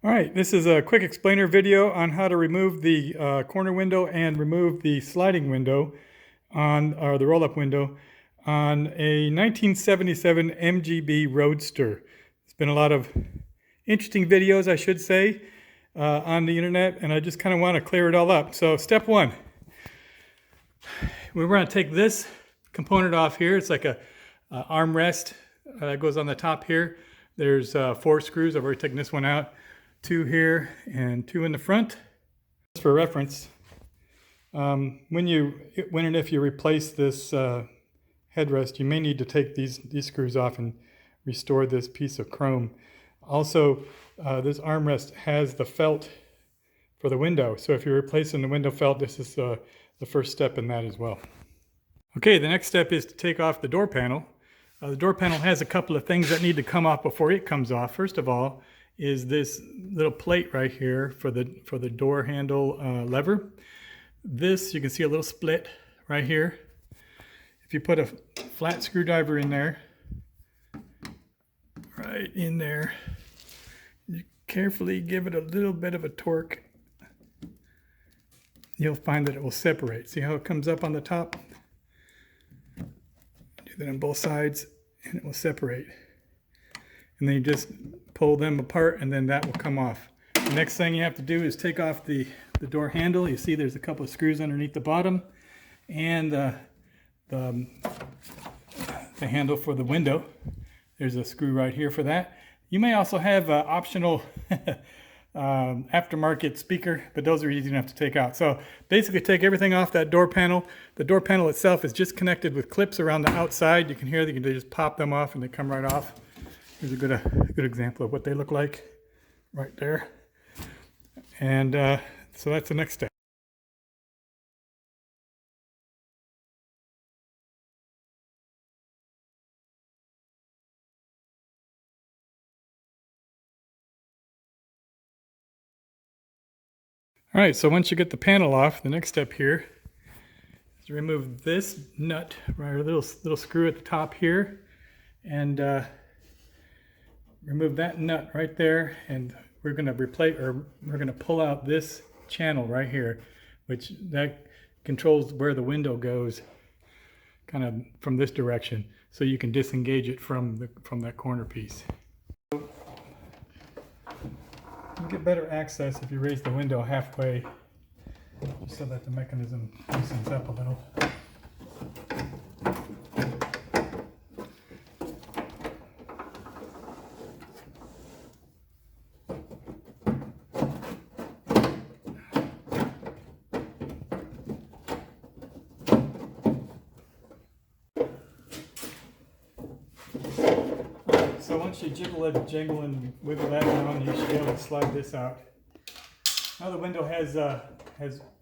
All right, this is a quick explainer video on how to remove the corner window and remove the sliding window or the roll-up window on a 1977 MGB Roadster. There's been a lot of interesting videos, I should say, on the internet, and I just kind of want to clear it all up. So step one, we're going to take this component off here. It's like a armrest that goes on the top here. There's 4 screws. I've already taken this one out. 2 here and 2 in the front. Just for reference, when and if you replace this headrest, you may need to take these screws off and restore this piece of chrome. Also, this armrest has the felt for the window, so if you're replacing the window felt, this is the first step in that as well. Okay, the next step is to take off the door panel. The door panel has a couple of things that need to come off before it comes off. First of all is this little plate right here for the door handle lever. This, you can see a little split right here. If you put a flat screwdriver in there, right in there, you carefully give it a little bit of a torque, you'll find that it will separate. See how it comes up on the top? Do that on both sides and it will separate. And then you just pull them apart and then that will come off. The next thing you have to do is take off the door handle. You see there's a couple of screws underneath the bottom and the handle for the window. There's a screw right here for that. You may also have an optional aftermarket speaker, but those are easy enough to take out. So basically take everything off that door panel. The door panel itself is just connected with clips around the outside. You can hear that you can just pop them off and they come right off. Here's a good example of what they look like right there. And so that's the next step. All right, so once you get the panel off, the next step here is to remove this nut, right, a little screw at the top here, and remove that nut right there, and we're going to pull out this channel right here, which that controls where the window goes, kind of from this direction, so you can disengage it from that corner piece. You get better access if you raise the window halfway, just so that the mechanism loosens up a little. So once you jiggle it, jingle and wiggle that around, you should be able to slide this out. Now the window has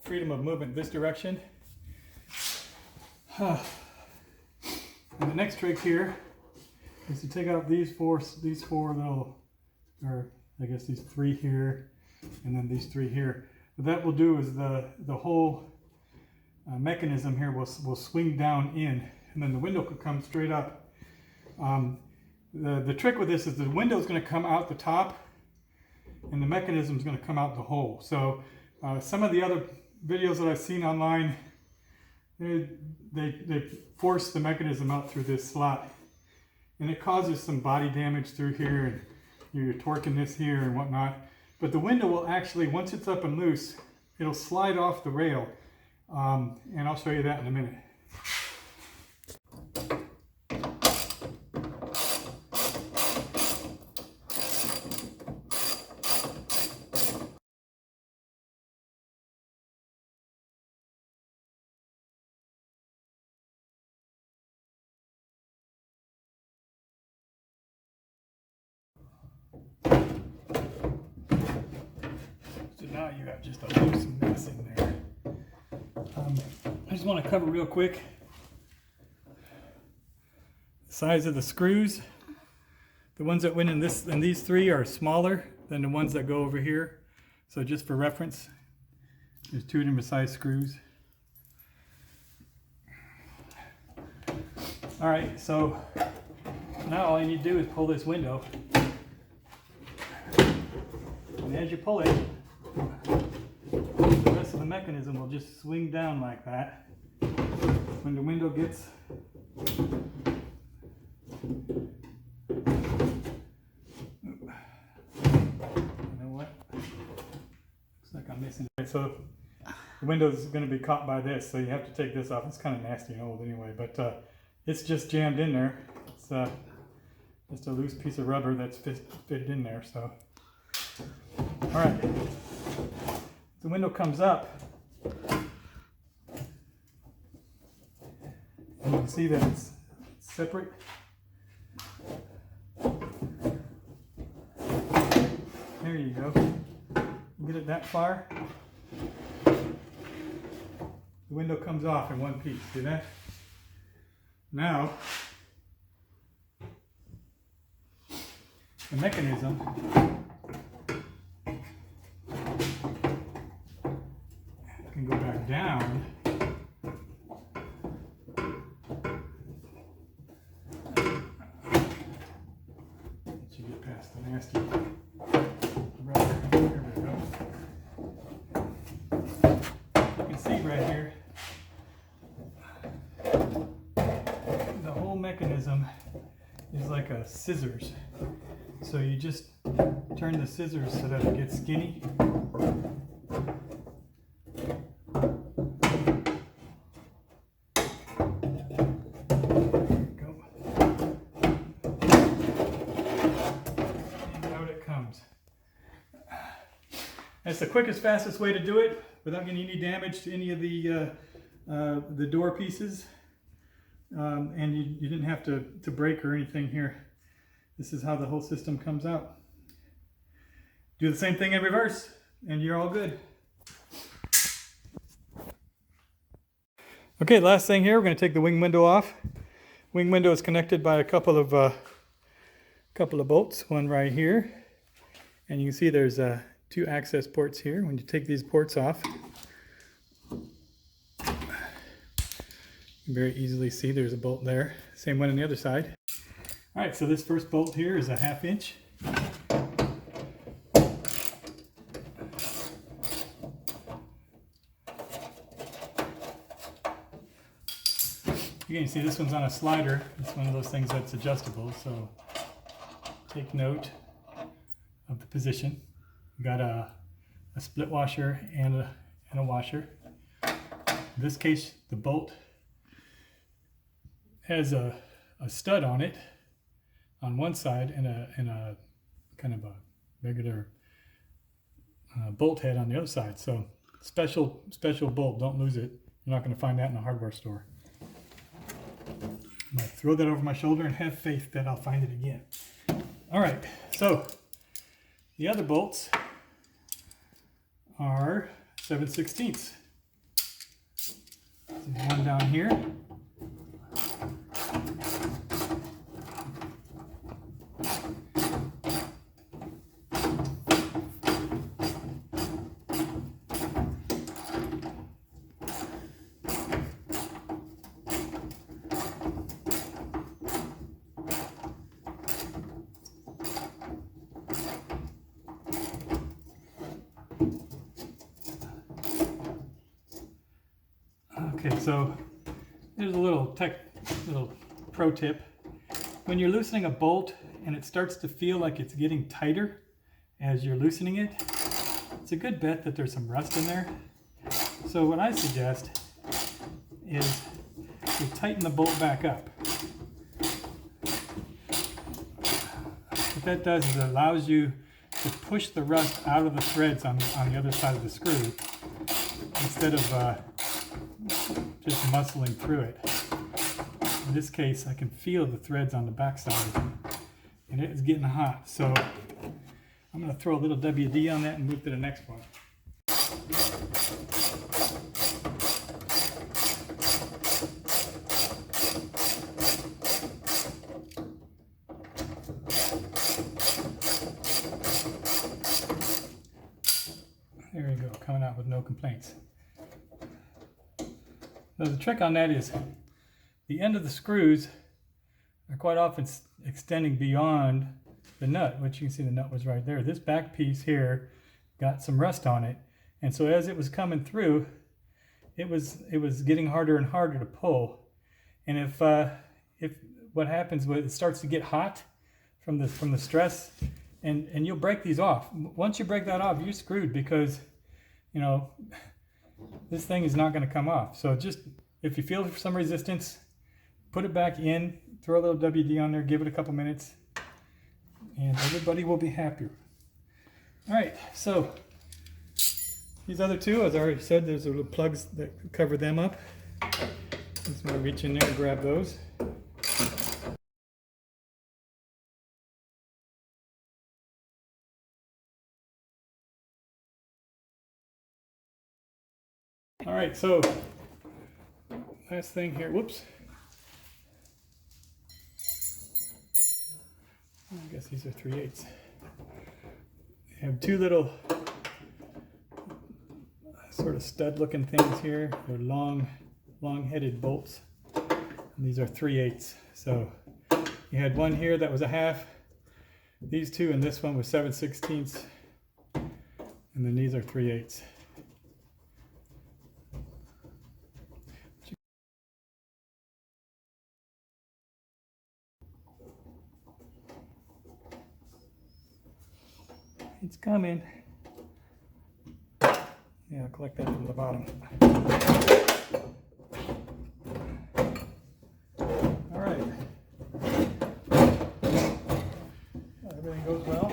freedom of movement this direction. And the next trick here is to take out these four little, or I guess these 3 here, and then these 3 here. What that will do is the whole mechanism here will swing down in, and then the window could come straight up. The trick with this is the window is going to come out the top and the mechanism is going to come out the hole. So some of the other videos that I've seen online, they force the mechanism out through this slot, and it causes some body damage through here, and you're torquing this here and whatnot. But the window will actually, once it's up and loose, it'll slide off the rail, and I'll show you that in a minute. Now you have just a loose mess in there. I just want to cover real quick the size of the screws. The ones that went in these 3 are smaller than the ones that go over here. So just for reference, there's 2 different size screws. All right, so now all you need to do is pull this window. And as you pull it, the rest of the mechanism will just swing down like that. When the window gets I'm missing it. So the window is going to be caught by this, so you have to take this off. It's kind of nasty and old anyway, but it's just jammed in there. It's just a loose piece of rubber that's fitted in there. So, all right, the window comes up, and you can see that it's separate. There you go. Get it that far, the window comes off in one piece. See that? Now the mechanism can go back down. Let you get past the nasty rubber. There we go. Right here, the whole mechanism is like a scissors, so you just turn the scissors so that it gets skinny. There you go. And out it comes. That's the quickest, fastest way to do it without getting any damage to any of the door pieces, and you didn't have to break or anything here. This is how the whole system comes out. Do the same thing in reverse, and you're all good. Okay, last thing here, we're going to take the wing window off. Wing window is connected by a couple of bolts, one right here, and you can see there's two access ports here. When you take these ports off, you can very easily see there's a bolt there. Same one on the other side. All right, so this first bolt here is a 1/2 inch. You can see this one's on a slider. It's one of those things that's adjustable, so take note of the position. We got a split washer and a washer. In this case, the bolt has a stud on it on one side and a kind of a regular bolt head on the other side. So special bolt, don't lose it. You're not going to find that in a hardware store. I'm going to throw that over my shoulder and have faith that I'll find it again. All right, so the other bolts are 7/16. There's one down here. Okay, so there's a little pro tip. When you're loosening a bolt and it starts to feel like it's getting tighter as you're loosening it, it's a good bet that there's some rust in there. So what I suggest is you tighten the bolt back up. What that does is it allows you to push the rust out of the threads on the other side of the screw instead of just muscling through it. In this case, I can feel the threads on the back side, and it is getting hot. So I'm going to throw a little WD on that and move to the next one. There we go, coming out with no complaints. Now the trick on that is the end of the screws are quite often extending beyond the nut, which you can see the nut was right there. This back piece here got some rust on it. And so as it was coming through, it was getting harder and harder to pull. And if what happens when it starts to get hot from the stress, and you'll break these off. Once you break that off, you're screwed, because you know this thing is not going to come off. So just if you feel some resistance, put it back in, throw a little WD on there, give it a couple minutes, and everybody will be happier. All right, so these other two, as I already said, there's little plugs that cover them up. Just want to reach in there and grab those. All right, so last thing here, whoops. I guess these are 3/8. They have two little sort of stud looking things here. They're long-headed bolts. And these are 3/8. So you had one here that was a half. These two and this one was 7/16. And then these are 3/8. It's coming. Yeah, I'll collect that from the bottom. All right. Everything goes well.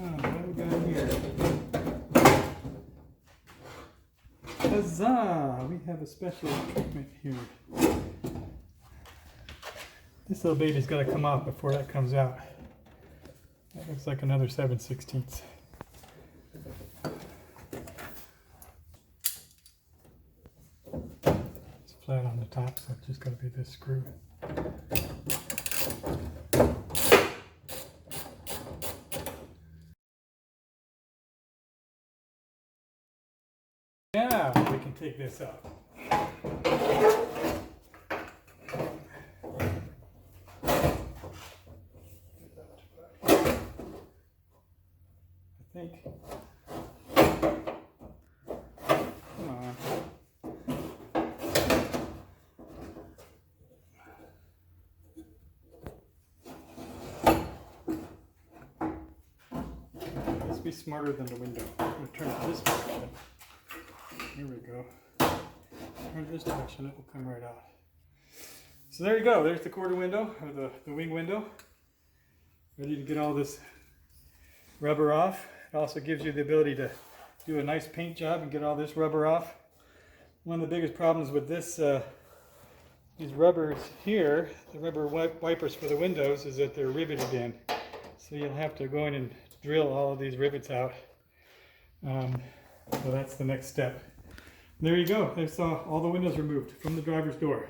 What do we got here? Huzzah! We have a special treatment here. This little baby's got to come off before that comes out. That looks like another 7/16. It's flat on the top, so it's just got to be this screw. Now we can take this out. I think. Come on. Let's be smarter than the window. I'm going to turn it this direction. Here we go. Turn this direction, it will come right out. So there you go. There's the quarter window, or the wing window. Ready to get all this rubber off. It also gives you the ability to do a nice paint job and get all this rubber off. One of the biggest problems with this, these rubbers here, the rubber wipers for the windows, is that they're riveted in. So you'll have to go in and drill all of these rivets out. So that's the next step. There you go. There's all the windows removed from the driver's door.